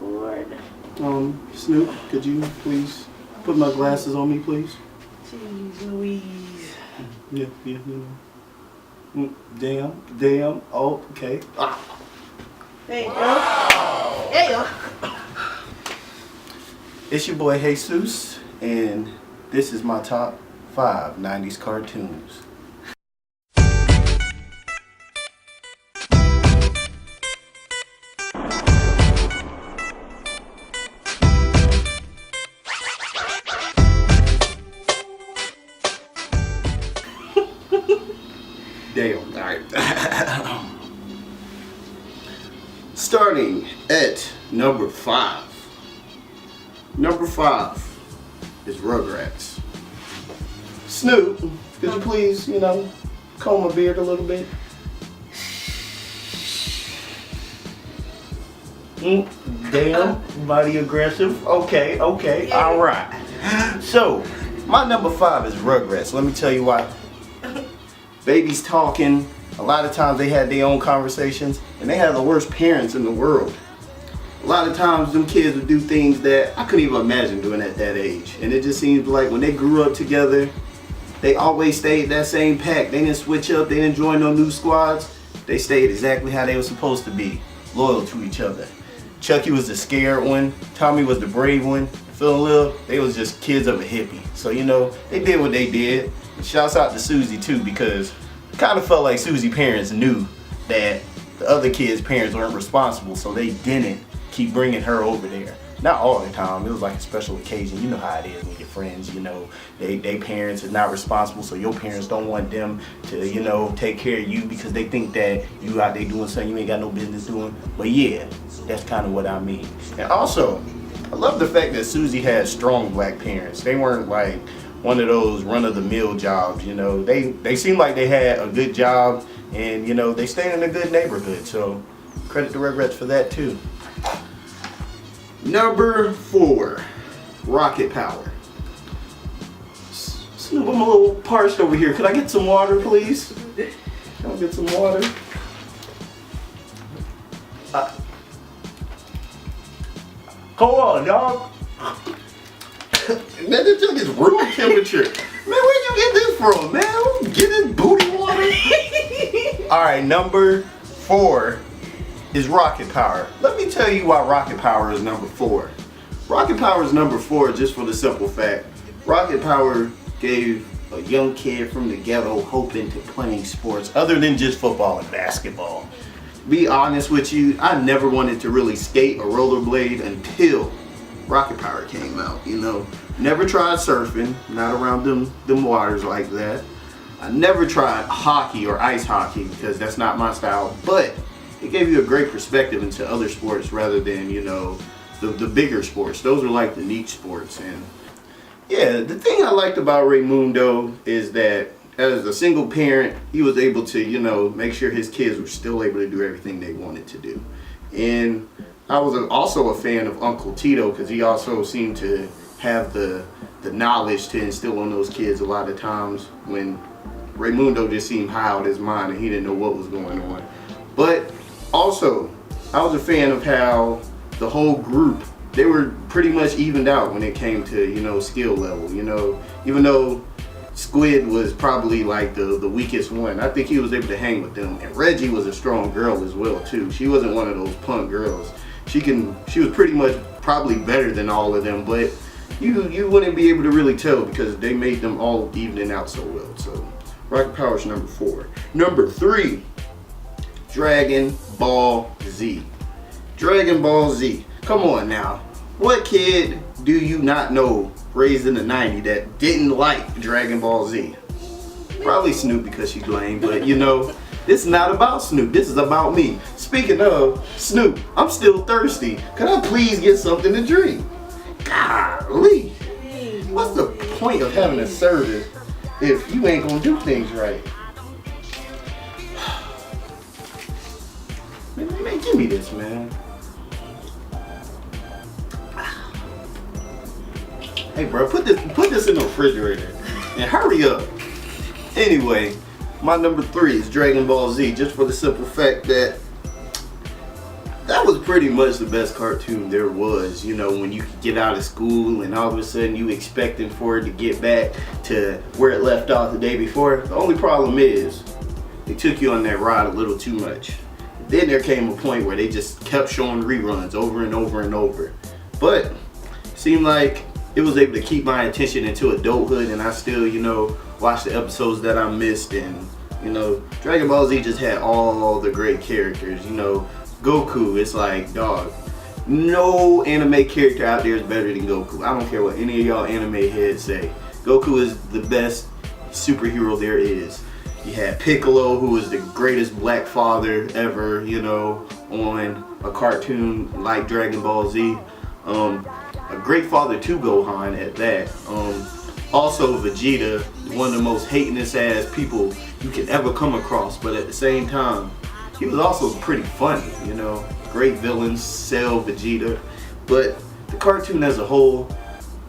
Lord. Snoop, could you please put my glasses on me, please? Jeez Louise. Yeah. Damn. Oh, okay. Ah. There you go. There you go. It's your boy Hayseuss, and this is my top 5 90s cartoons. Damn. Alright. Starting at number 5. Number 5 is Rugrats. Snoop, could you please, comb my beard a little bit? Damn, body aggressive. Okay, alright. So, my number 5 is Rugrats. Let me tell you why. Babies talking, a lot of times they had their own conversations, and they had the worst parents in the world. A lot of times them kids would do things that I couldn't even imagine doing at that age. And it just seems like when they grew up together, they always stayed that same pack. They didn't switch up, they didn't join no new squads. They stayed exactly how they were supposed to be, loyal to each other. Chucky was the scared one, Tommy was the brave one, Phil and Lil, they was just kids of a hippie. So they did what they did. And shouts out to Susie too, because it kind of felt like Susie's parents knew that the other kids' parents weren't responsible, so they didn't keep bringing her over there. Not all the time, it was like a special occasion. You know how it is with your friends, they parents are not responsible, so your parents don't want them to, take care of you because they think that you out there doing something you ain't got no business doing. But yeah, that's kind of what I mean. And also, I love the fact that Susie had strong black parents. They weren't like one of those run-of-the-mill jobs, They seemed like they had a good job, and, they stayed in a good neighborhood. So, credit to Rugrats for that, too. Number 4, Rocket Power. Snoop, I'm a little parched over here. Could I get some water, please? Can I get some water? Hold on, y'all. Man, this jug is room temperature. Man, where'd you get this from, man? Get this booty water? Alright, number 4 is Rocket Power. Let me tell you why Rocket Power is number 4. Rocket Power is number 4 just for the simple fact Rocket Power gave a young kid from the ghetto hope into playing sports other than just football and basketball. Be honest with you, I never wanted to really skate or rollerblade until Rocket Power came out, Never tried surfing, not around them waters like that. I never tried hockey or ice hockey because that's not my style, but it gave you a great perspective into other sports rather than, the bigger sports. Those are like the niche sports. And yeah, the thing I liked about Raymundo is that as a single parent, he was able to, make sure his kids were still able to do everything they wanted to do. And I was also a fan of Uncle Tito because he also seemed to have the knowledge to instill on those kids a lot of times when Raymundo just seemed high out of his mind and he didn't know what was going on. But also, I was a fan of how the whole group, they were pretty much evened out when it came to, skill level. Even though Squid was probably like the weakest one, I think he was able to hang with them. And Reggie was a strong girl as well too. She wasn't one of those punk girls. She was pretty much probably better than all of them, but you wouldn't be able to really tell because they made them all evening out so well. So Rocket Power is number 4. Number 3, Dragon Ball Z. Dragon Ball Z. Come on now. What kid do you not know raised in the 90s that didn't like Dragon Ball Z? Probably Snoop because she's lame, but this is not about Snoop. This is about me. Speaking of Snoop, I'm still thirsty. Could I please get something to drink? Golly. What's the point of having a service if you ain't gonna do things right? Man, give me this, man. Hey, bro, put this in the refrigerator and hurry up. Anyway, my number 3 is Dragon Ball Z, just for the simple fact that that was pretty much the best cartoon there was. You know, when you could get out of school and all of a sudden you expecting for it to get back to where it left off the day before. The only problem is they took you on that ride a little too much. Then there came a point where they just kept showing reruns over and over and over. But it seemed like it was able to keep my attention into adulthood, and I still, you know, watched the episodes that I missed. And you know, Dragon Ball Z just had all the great characters. You know, Goku, it's like, dog, no anime character out there is better than Goku. I don't care what any of y'all anime heads say. Goku is the best superhero there is. You had Piccolo, who was the greatest black father ever, you know, on a cartoon like Dragon Ball Z. A great father to Gohan at that. Also Vegeta, one of the most hatingest ass people you could ever come across, but at the same time, he was also pretty funny, you know. Great villains, Cell, Vegeta. But the cartoon as a whole,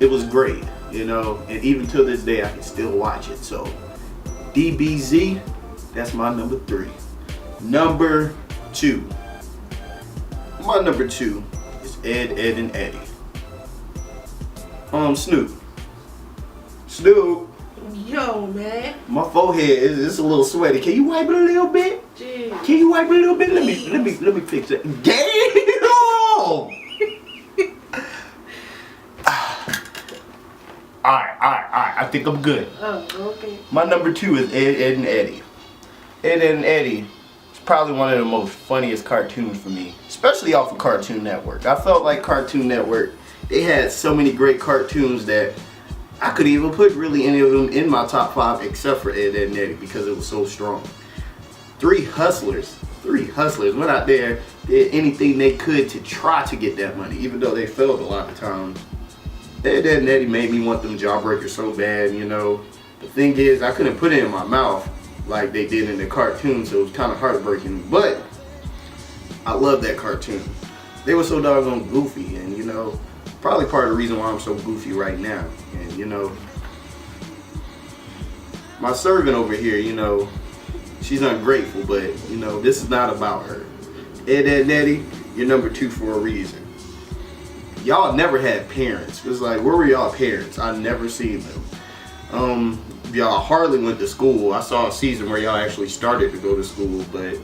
it was great, you know, and even to this day I can still watch it. So DBZ, that's my number 3. Number 2. My number 2 is Ed, Edd n Eddy. Snoopp. Yo, man. My forehead is a little sweaty. Can you wipe it a little bit? Jeez. Can you wipe it a little bit? Let me fix it. Damn! Alright. I think I'm good. Oh, okay. My number 2 is Ed, Edd n Eddy. Ed, Edd n Eddy is probably one of the most funniest cartoons for me, especially off of Cartoon Network. I felt like Cartoon Network, they had so many great cartoons that I could even put really any of them in my top 5 except for Ed, Edd n Eddy because it was so strong. Three hustlers went out there, did anything they could to try to get that money, even though they failed a lot of times. Ed, Edd n Eddy made me want them jawbreakers so bad, you know. The thing is, I couldn't put it in my mouth like they did in the cartoon, so it was kind of heartbreaking. But I love that cartoon. They were so doggone goofy, and you know, probably part of the reason why I'm so goofy right now. And you know, my servant over here, you know, she's ungrateful, but you know, this is not about her. Ed, Edd n Eddy, you're number 2 for a reason. Y'all never had parents. It's like, where were y'all parents? I never seen them. Y'all hardly went to school. I saw a season where y'all actually started to go to school, but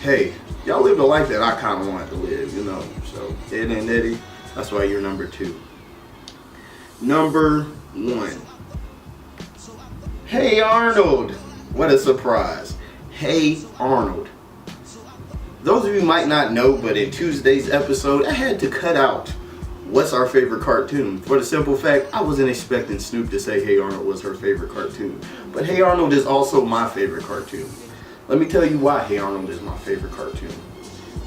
hey, y'all lived a life that I kind of wanted to live, you know. So Ed, Edd n Eddy, that's why you're number 2. Number 1. Hey Arnold. What a surprise. Hey Arnold. Those of you might not know, but in Tuesday's episode, I had to cut out what's our favorite cartoon. For the simple fact, I wasn't expecting Snoopp to say Hey Arnold was her favorite cartoon. But Hey Arnold is also my favorite cartoon. Let me tell you why Hey Arnold is my favorite cartoon.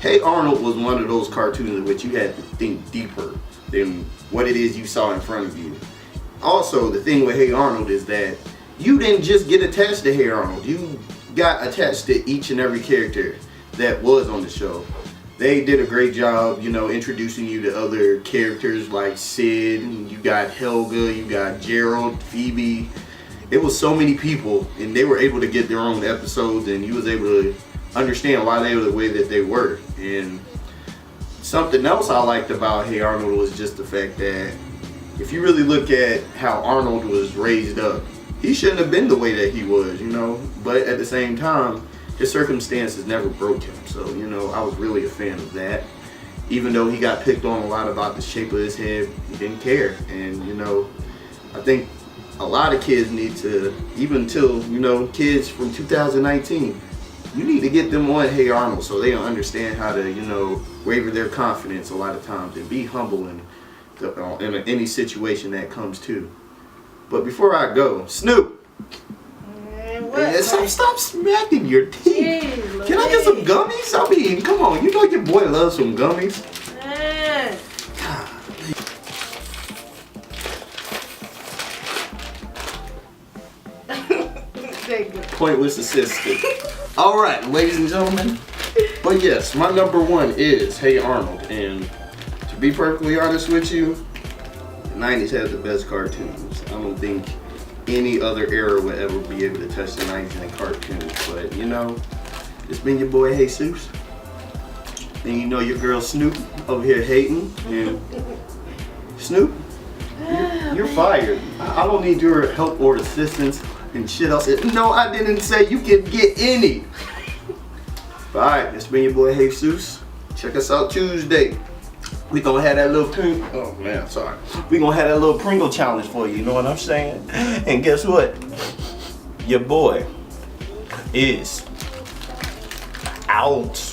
Hey Arnold was one of those cartoons in which you had to think deeper than what it is you saw in front of you. Also, the thing with Hey Arnold is that you didn't just get attached to Hey Arnold. You got attached to each and every character that was on the show. They did a great job, you know, introducing you to other characters like Sid, and you got Helga, you got Gerald, Phoebe. It was so many people, and they were able to get their own episodes, and you was able to understand why they were the way that they were. And something else I liked about Hey Arnold was just the fact that if you really look at how Arnold was raised up, he shouldn't have been the way that he was, you know, but at the same time, his circumstances never broke him. So, you know, I was really a fan of that. Even though he got picked on a lot about the shape of his head, he didn't care. And, you know, I think a lot of kids need to, even till, you know, kids from 2019, you need to get them on Hey Arnold so they understand how to, you know, waver their confidence a lot of times and be humble in any situation that comes to. But before I go, Snoopp. Man, stop smacking your teeth. Jeez, can I get some gummies? I mean, come on. You know your boy loves some gummies. Pointless assistant. Alright, ladies and gentlemen. But yes, my number 1 is Hey Arnold. And to be perfectly honest with you, the 90s had the best cartoons. I don't think any other era would ever be able to touch the 90s in cartoons. But, you know, it's been your boy Hayseuss. And you know your girl Snoopp over here hating. And Snoopp, you're fired. I don't need your help or assistance and shit else. No, I didn't say you can get any. Alright, it's been your boy Hayseuss. Check us out Tuesday. We gonna have that little We gonna have that little Pringle challenge for you, you know what I'm saying? And guess what? Your boy is out.